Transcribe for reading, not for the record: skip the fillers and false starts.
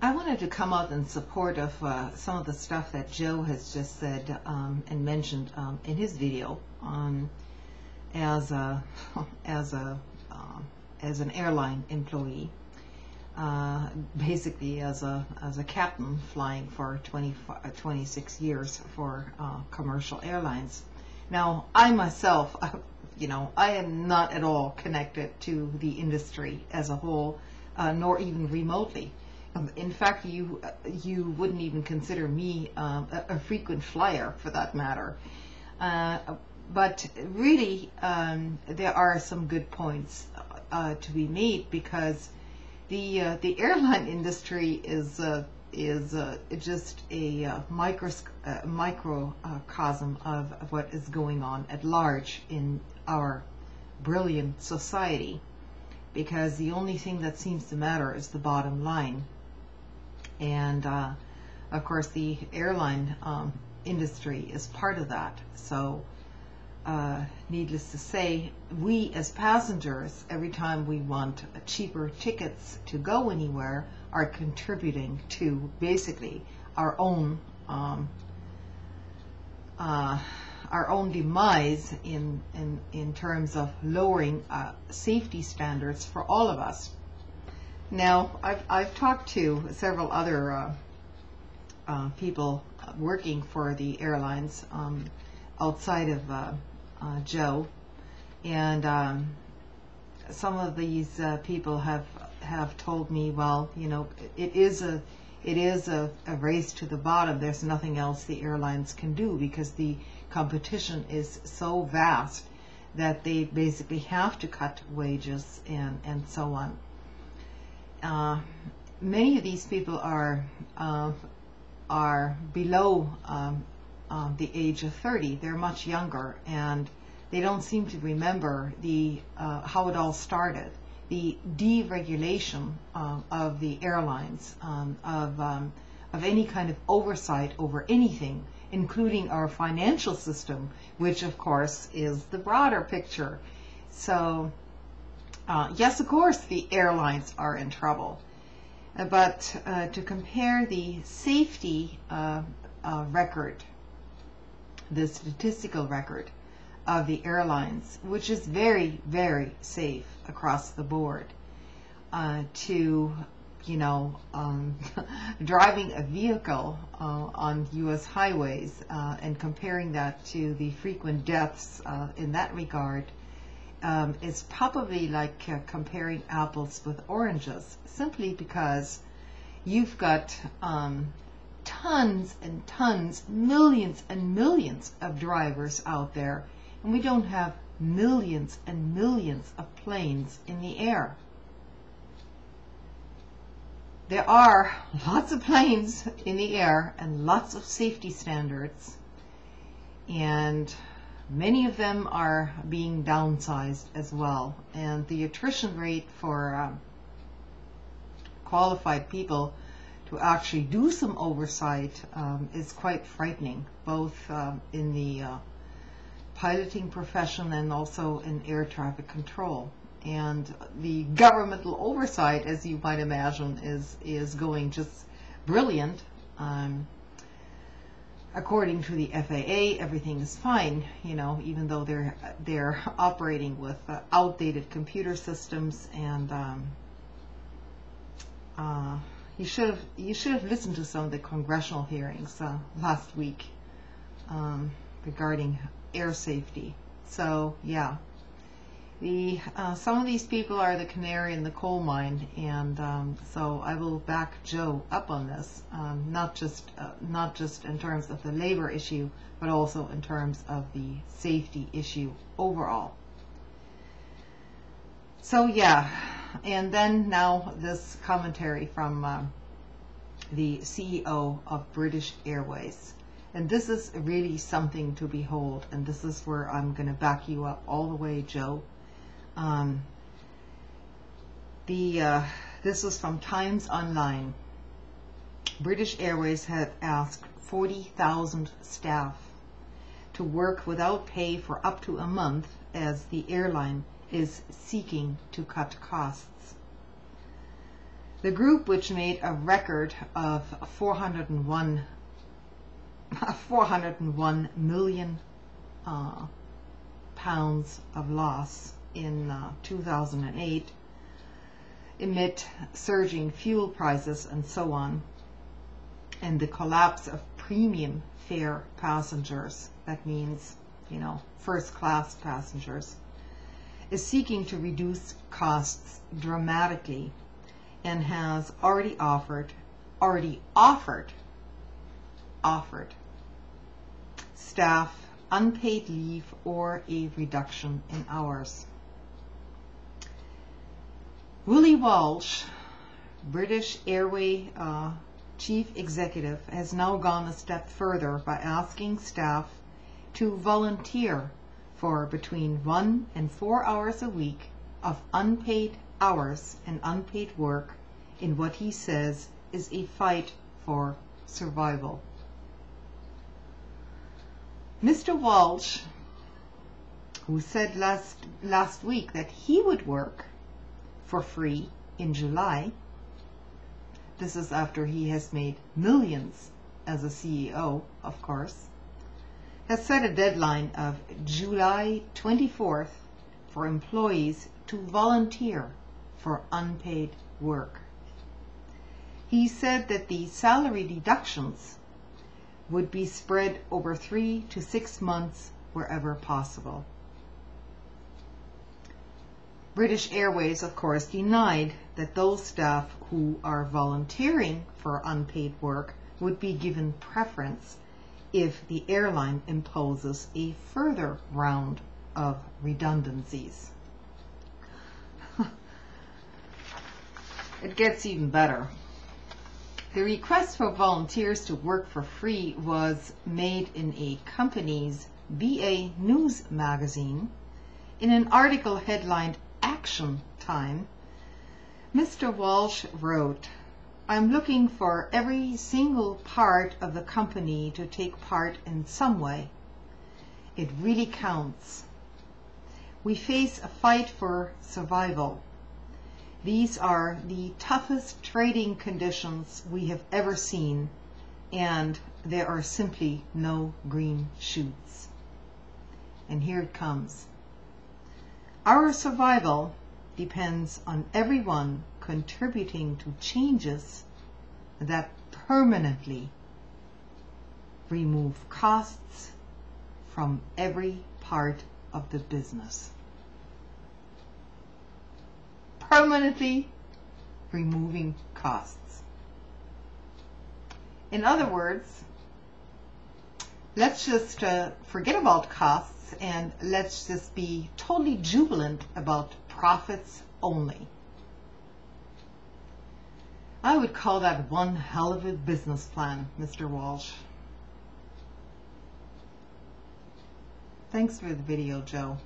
I wanted to come out in support of some of the stuff that Joe has just said and mentioned in his video as a as a as an airline employee, basically as a captain flying for 26 years for commercial airlines. Now, I myself, I am not at all connected to the industry as a whole, nor even remotely. In fact, you wouldn't even consider me a frequent flyer, for that matter. But really, there are some good points to be made, because the airline industry is just a microcosm of what is going on at large in our brilliant society, because the only thing that seems to matter is the bottom line. And of course, the airline industry is part of that. So needless to say, we as passengers, every time we want cheaper tickets to go anywhere, are contributing to basically our own demise in terms of lowering safety standards for all of us. Now, I've talked to several other people working for the airlines outside of Joe, and some of these people have told me, well, it is a race to the bottom. There's nothing else the airlines can do, because the competition is so vast that they basically have to cut wages and so on. Many of these people are below the age of 30. They're much younger, and they don't seem to remember how it all started. The deregulation of the airlines, of any kind of oversight over anything, including our financial system, which of course is the broader picture. So yes, of course, the airlines are in trouble, but to compare the safety record, the statistical record of the airlines, which is very, very safe across the board, to driving a vehicle on U.S. highways, and comparing that to the frequent deaths in that regard, is probably like comparing apples with oranges, simply because you've got tons and tons, millions and millions of drivers out there, and we don't have millions and millions of planes in the air. There are lots of planes in the air and lots of safety standards, and many of them are being downsized as well, and the attrition rate for qualified people to actually do some oversight is quite frightening, both in the piloting profession and also in air traffic control. And the governmental oversight, as you might imagine, is going just brilliant. According to the FAA, everything is fine, even though they're operating with outdated computer systems. And you should have listened to some of the congressional hearings last week regarding air safety. So yeah, some of these people are the canary in the coal mine, and so I will back Joe up on this, not just in terms of the labor issue, but also in terms of the safety issue overall. So yeah, and then now this commentary from the CEO of British Airways. And this is really something to behold, and this is where I'm going to back you up all the way, Joe. This was from Times Online. British Airways had asked 40,000 staff to work without pay for up to a month, as the airline is seeking to cut costs. The group, which made a record of 401 million pounds of loss in 2008, amid surging fuel prices and so on, and the collapse of premium fare passengers, that means, first class passengers, is seeking to reduce costs dramatically and has already offered staff unpaid leave or a reduction in hours. Willie Walsh, British Airways chief executive, has now gone a step further by asking staff to volunteer for between 1 and 4 hours a week of unpaid hours and unpaid work in what he says is a fight for survival. Mr. Walsh, who said last week that he would work for free in July, this is after he has made millions as a CEO, of course, has set a deadline of July 24th for employees to volunteer for unpaid work. He said that the salary deductions would be spread over 3 to 6 months wherever possible. British Airways, of course, denied that those staff who are volunteering for unpaid work would be given preference if the airline imposes a further round of redundancies. It gets even better. The request for volunteers to work for free was made in a company's BA News magazine. In an article headlined Action Time, Mr. Walsh wrote, "I'm looking for every single part of the company to take part in some way. It really counts. We face a fight for survival. These are the toughest trading conditions we have ever seen, and there are simply no green shoots." And here it comes. "Our survival depends on everyone contributing to changes that permanently remove costs from every part of the business." Permanently removing costs. In other words, let's just forget about costs and let's just be totally jubilant about profits only. I would call that one hell of a business plan, Mr. Walsh. Thanks for the video, Joe.